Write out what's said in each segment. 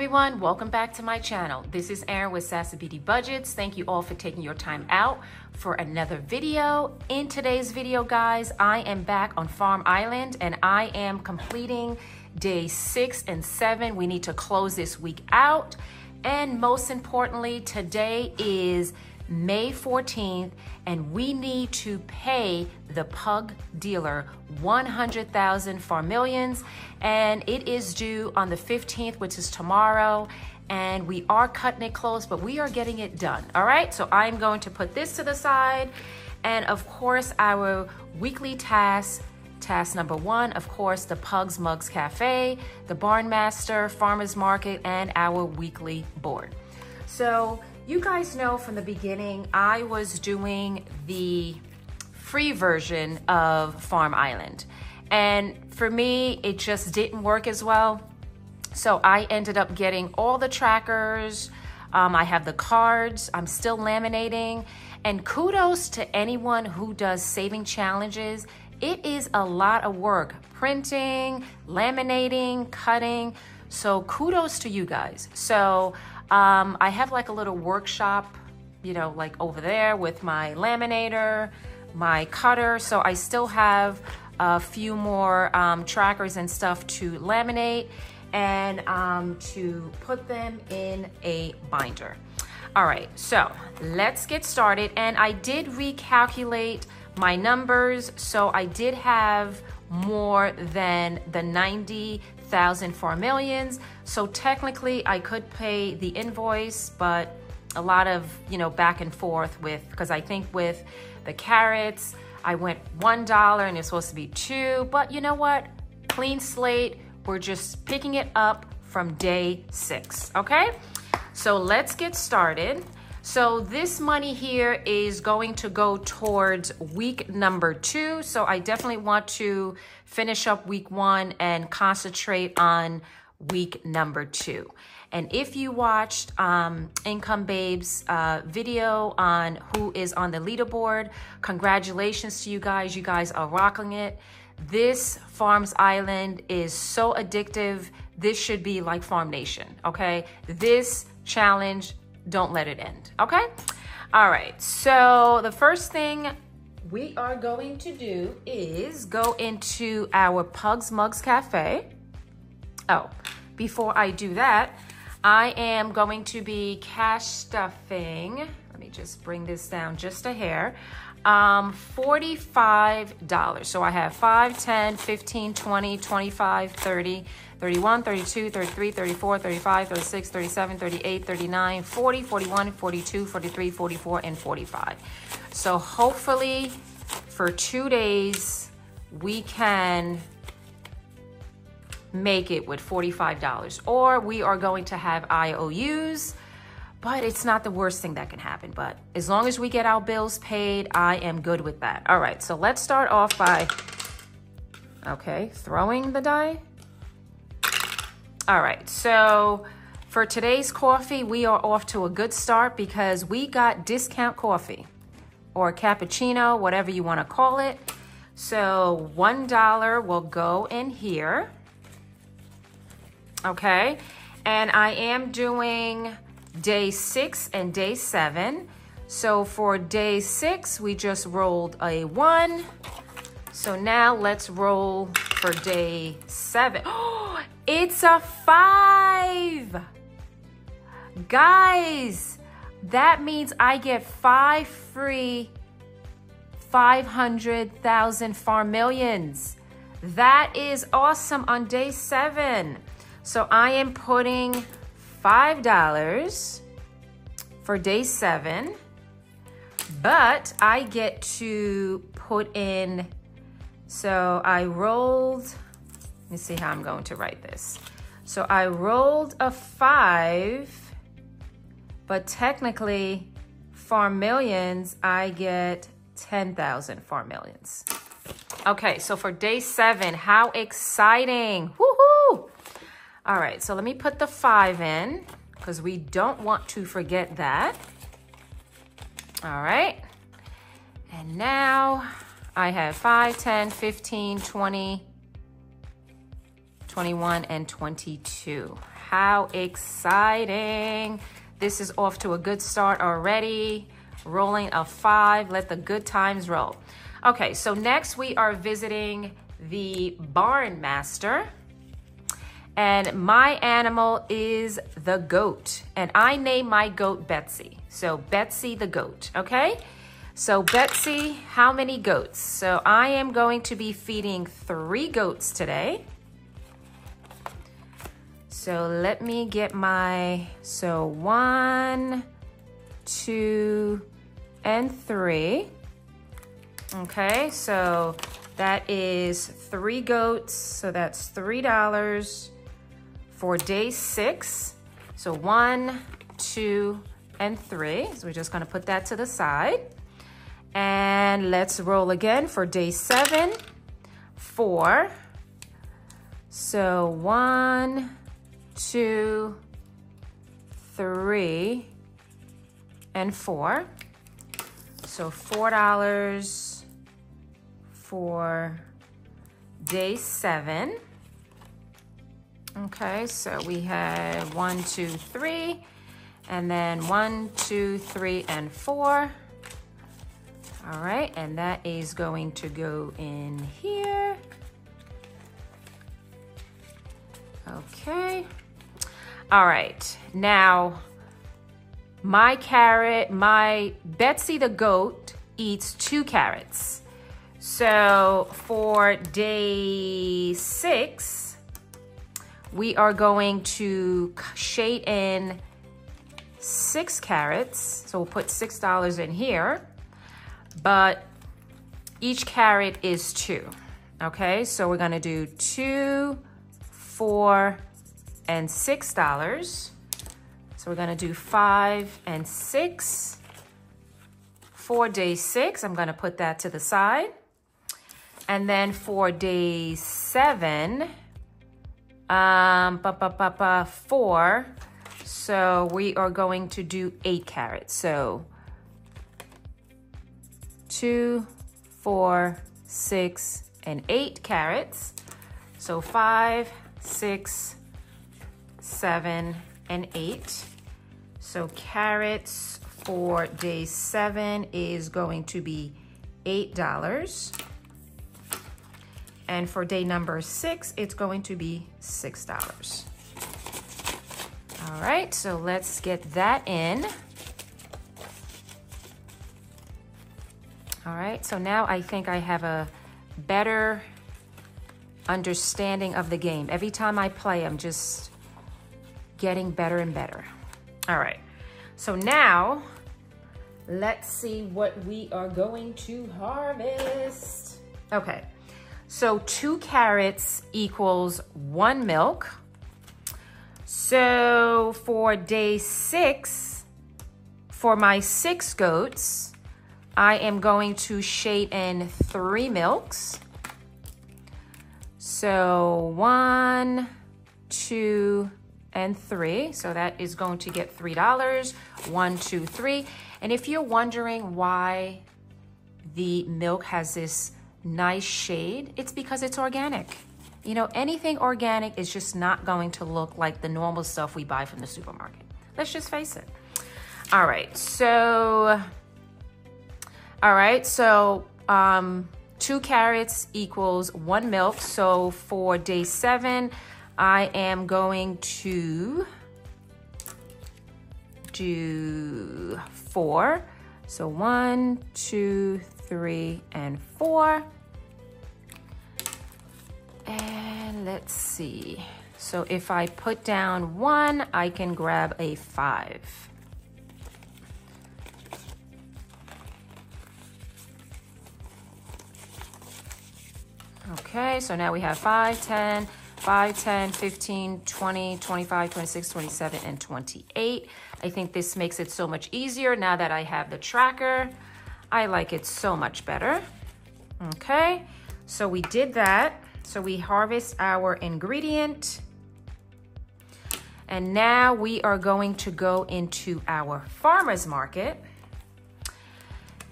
everyone, welcome back to my channel. This is Erin with Sassy Beauty Budgets. Thank you all for taking your time out for another video. In today's video, guys, I am back on Farm Island and I am completing day 6 and 7. We need to close this week out. And most importantly, today is May 14th and we need to pay the pug dealer $100,000 for millions, and it is due on the 15th, which is tomorrow, and we are cutting it close, but we are getting it done. All right, so I'm going to put this to the side, and of course our weekly task number 1, of course, the Pugs Mugs Cafe, the Barn Master, Farmers Market, and our weekly board. So you guys know from the beginning, I was doing the free version of Farm Island. And for me, it just didn't work as well. So I ended up getting all the trackers. I have the cards. I'm still laminating. And kudos to anyone who does saving challenges. It is a lot of work. Printing, laminating, cutting. So kudos to you guys. So I have like a little workshop, you know, like over there with my laminator, my cutter. So I still have a few more trackers and stuff to laminate and to put them in a binder. All right, so let's get started. And I did recalculate my numbers. So I did have more than the 90,000 for millions. So technically I could pay the invoice, but a lot of, you know, back and forth with, because I think with the carrots, I went $1 and it's supposed to be $2, but you know what? Clean slate, we're just picking it up from day 6, okay? So let's get started. So this money here is going to go towards week number 2. So I definitely want to finish up week 1 and concentrate on week number 2. And if you watched Income Babe's video on who is on the leaderboard, congratulations to you guys. You guys are rocking it. This Farms Island is so addictive. This should be like Farm Nation, okay? This challenge, don't let it end, okay? All right, so the first thing we are going to do is go into our Pugs Mugs Cafe. Oh, before I do that, I am going to be cash stuffing. Let me just bring this down just a hair. $45. So I have 5, 10, 15, 20, 25, 30, 31, 32, 33, 34, 35, 36, 37, 38, 39, 40, 41, 42, 43, 44, and 45. So hopefully for 2 days, we can make it with $45, or we are going to have IOUs, but it's not the worst thing that can happen. But as long as we get our bills paid, I am good with that. All right, so let's start off by, okay, throwing the die. All right, so for today's coffee, we are off to a good start because we got discount coffee or cappuccino, whatever you want to call it. So $1 will go in here. Okay, and I am doing day 6 and day 7. So for day 6, we just rolled a 1. So now let's roll for day 7. Oh, it's a 5. Guys, that means I get 5 free 500,000 Farm Millions. That is awesome on day 7. So I am putting $5 for day 7, but I get to put in, so I rolled, let me see how I'm going to write this. So I rolled a 5, but technically Farm Millions, I get 10,000 Farm Millions. Okay, so for day 7, how exciting. Woohoo! All right, so let me put the 5 in because we don't want to forget that. All right. And now I have 5, 10, 15, 20, 21, and 22. How exciting. This is off to a good start already. Rolling a 5. Let the good times roll. Okay, so next we are visiting the Barn Master. And my animal is the goat. And I name my goat Betsy. So Betsy the goat, okay? So Betsy, how many goats? So I am going to be feeding 3 goats today. So let me get my, so 1, 2, and 3. Okay, so that is 3 goats. So that's $3 for day 6. So 1, 2, and 3. So we're just gonna put that to the side. And let's roll again for day 7, 4. So 1, 2, 3, and 4. So $4 for day 7. Okay, so we have 1, 2, 3, and then 1, 2, 3, and 4. All right, and that is going to go in here. Okay. All right, now my Betsy the goat eats 2 carrots. So for day 6, we are going to shade in 6 carrots. So we'll put $6 in here. But each carrot is 2, okay? So we're gonna do 2, 4, and $6. So we're gonna do 5 and 6 for day 6. I'm gonna put that to the side. And then for day 7, 4, so we are going to do 8 carrots. So 2, 4, 6, and 8 carrots. So 5, 6, 7, and 8. So carrots for day 7 is going to be $8. And for day number 6, it's going to be $6. All right, so let's get that in. All right, so now I think I have a better understanding of the game. Every time I play, I'm just getting better and better. All right, so now let's see what we are going to harvest. Okay, so 2 carrots equals 1 milk. So for day 6, for my 6 goats, I am going to shade in 3 milks. So 1, 2, and 3. So that is going to get $3. 1, 2, 3. And if you're wondering why the milk has this nice shade, it's because it's organic. You know, anything organic is just not going to look like the normal stuff we buy from the supermarket. Let's just face it. All right, so 2 carrots equals 1 milk. So for day 7, I am going to do 4. So 1, 2, 3, and 4. And let's see. So if I put down 1, I can grab a 5. Okay, so now we have 5, 10, 15, 20, 25, 26, 27, and 28. I think this makes it so much easier now that I have the tracker. I like it so much better. Okay, so we did that. So we harvest our ingredient. And now we are going to go into our farmer's market.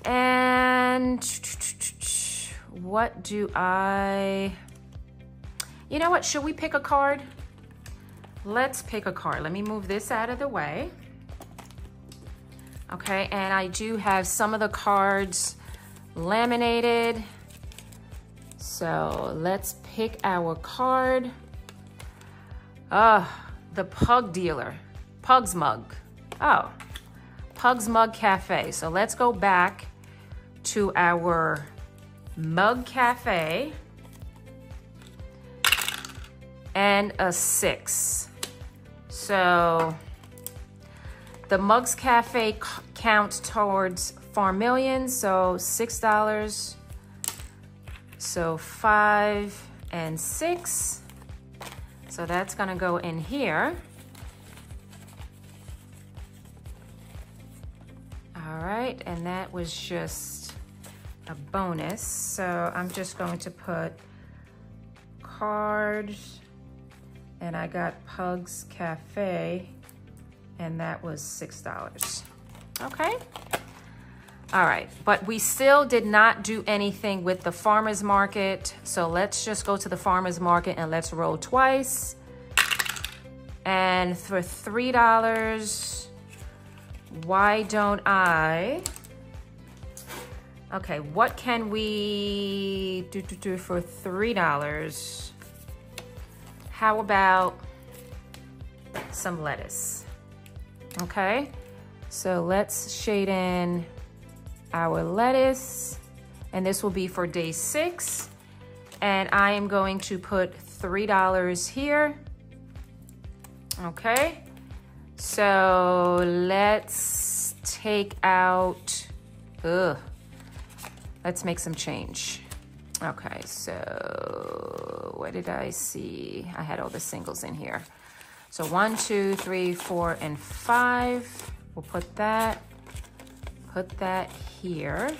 And what do I... You know what? Should we pick a card? let's pick a card. Let me move this out of the way. Okay, and I do have some of the cards laminated. So let's pick our card. The Pug Dealer, Pug's Mug. Oh, Pug's Mug Cafe. So let's go back to our Mug Cafe and a 6. So the Mugs Cafe counts towards Farm Millions, so $6. So 5 and 6. So that's gonna go in here. All right, and that was just a bonus. So I'm just going to put cards, and I got Pug's Cafe, and that was $6. Okay. All right, but we still did not do anything with the farmer's market. So let's just go to the farmer's market and let's roll twice. And for $3, why don't I? Okay, what can we do for $3? How about some lettuce? Okay, so let's shade in our lettuce, and this will be for day 6, and I am going to put $3 here. Okay, so let's take out, let's make some change. Okay, so what did I see? I had all the singles in here. So 1, 2, 3, 4, and 5. We'll put that here.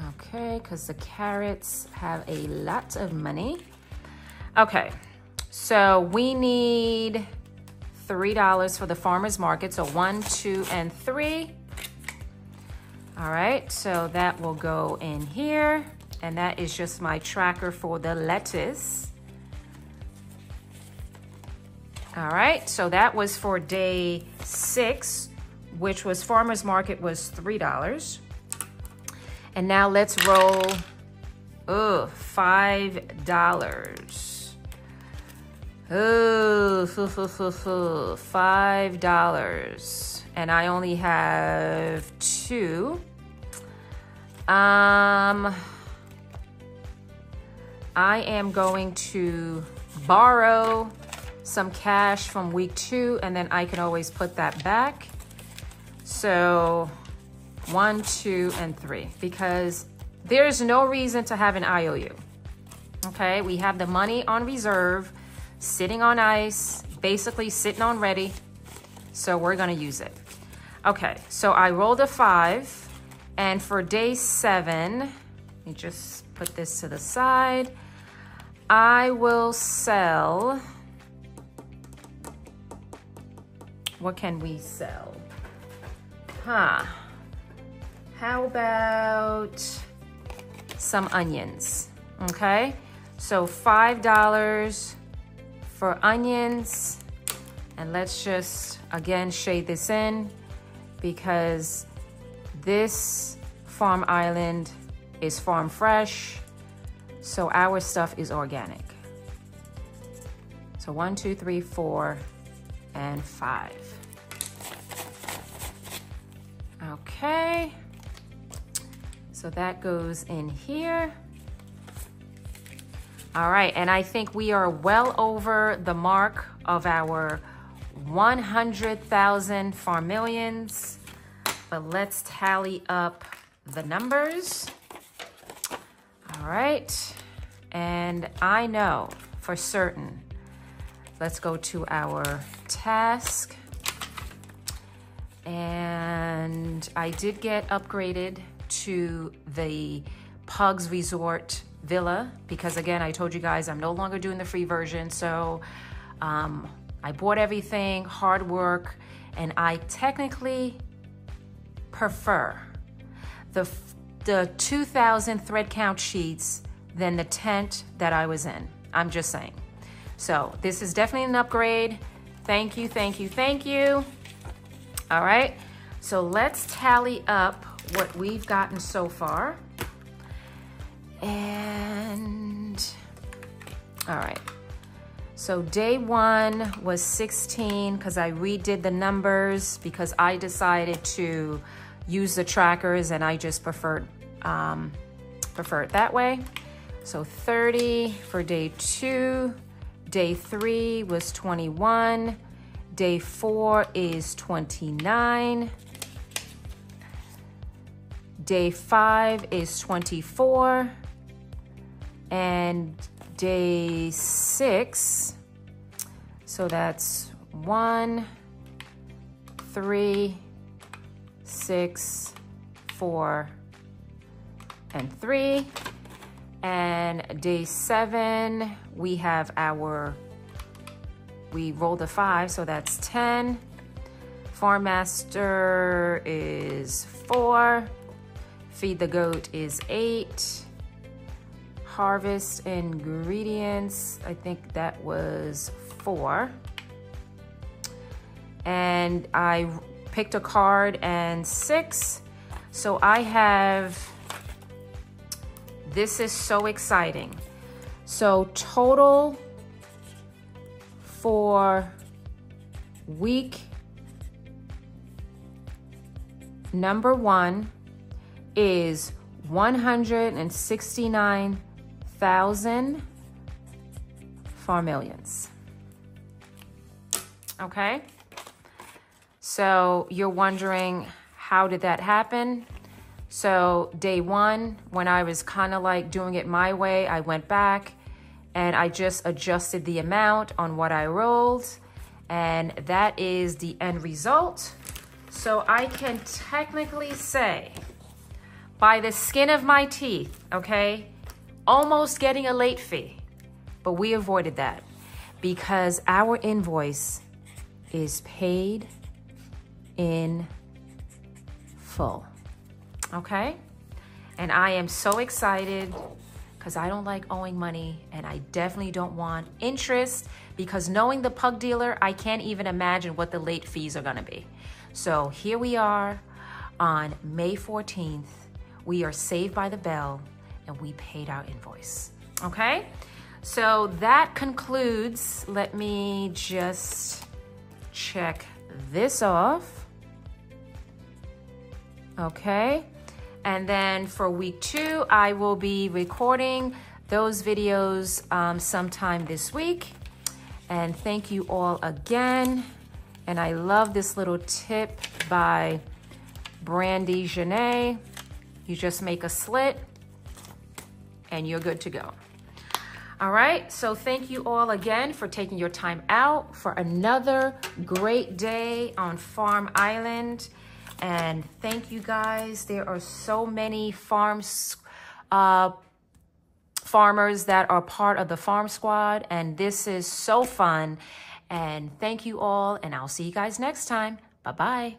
Okay, because the carrots have a lot of money. Okay, so we need $3 for the farmer's market. So 1, 2, and 3. All right, so that will go in here. And that is just my tracker for the lettuce. All right, so that was for day 6, which was farmer's market was $3. And now let's roll $5. $5. And I only have 2. I am going to borrow some cash from week 2, and then I can always put that back. So 1, 2, and 3, because there's no reason to have an IOU. Okay, we have the money on reserve, sitting on ice, basically sitting on ready. So we're gonna use it. Okay, so I rolled a 5, and for day 7, let me just put this to the side. I will sell. What can we sell? How about some onions? Okay, so $5 for onions. And let's just, again, shade this in, because this Farm Island is farm fresh. So our stuff is organic. So 1, 2, 3, 4, and 5. Okay, so that goes in here. All right, and I think we are well over the mark of our 100,000 Farm Millions, but let's tally up the numbers. All right, and I know for certain, let's go to our task. And I did get upgraded to the Pugs Resort Villa, because again, I told you guys I'm no longer doing the free version. So I bought everything, hard work, and I technically prefer the 2,000 thread count sheets than the tent that I was in. I'm just saying. So this is definitely an upgrade. Thank you, thank you, thank you. All right, so let's tally up what we've gotten so far. And, all right. So day 1 was 16 because I redid the numbers because I decided to use the trackers and I just prefer it that way. So 30 for day 2. Day 3 was 21. Day 4 is 29. Day 5 is 24. And day 6, so that's 1, 3, 6, 4, and 3. And day 7, we have we rolled a 5, so that's 10. Farm Master is 4. Feed the Goat is 8. Harvest ingredients, I think that was 4. And I picked a card and 6. So I have, this is so exciting. So total for week number 1 is 169,000 farm millions. Okay, so you're wondering, how did that happen? So day 1, when I was kind of like doing it my way, I went back and I just adjusted the amount on what I rolled, and that is the end result. So I can technically say, by the skin of my teeth, okay, almost getting a late fee, but we avoided that because our invoice is paid in full, okay? And I am so excited because I don't like owing money, and I definitely don't want interest, because knowing the pug dealer, I can't even imagine what the late fees are gonna be. So here we are on May 14th. We are saved by the bell and we paid our invoice, okay? So that concludes, let me just check this off, okay? And then for week 2, I will be recording those videos sometime this week. And thank you all again. And I love this little tip by Brandy Janae. You just make a slit and you're good to go. All right, so thank you all again for taking your time out for another great day on Farm Island. And thank you guys. There are so many farmers that are part of the Farm Squad, and this is so fun. And thank you all, and I'll see you guys next time. Bye-bye.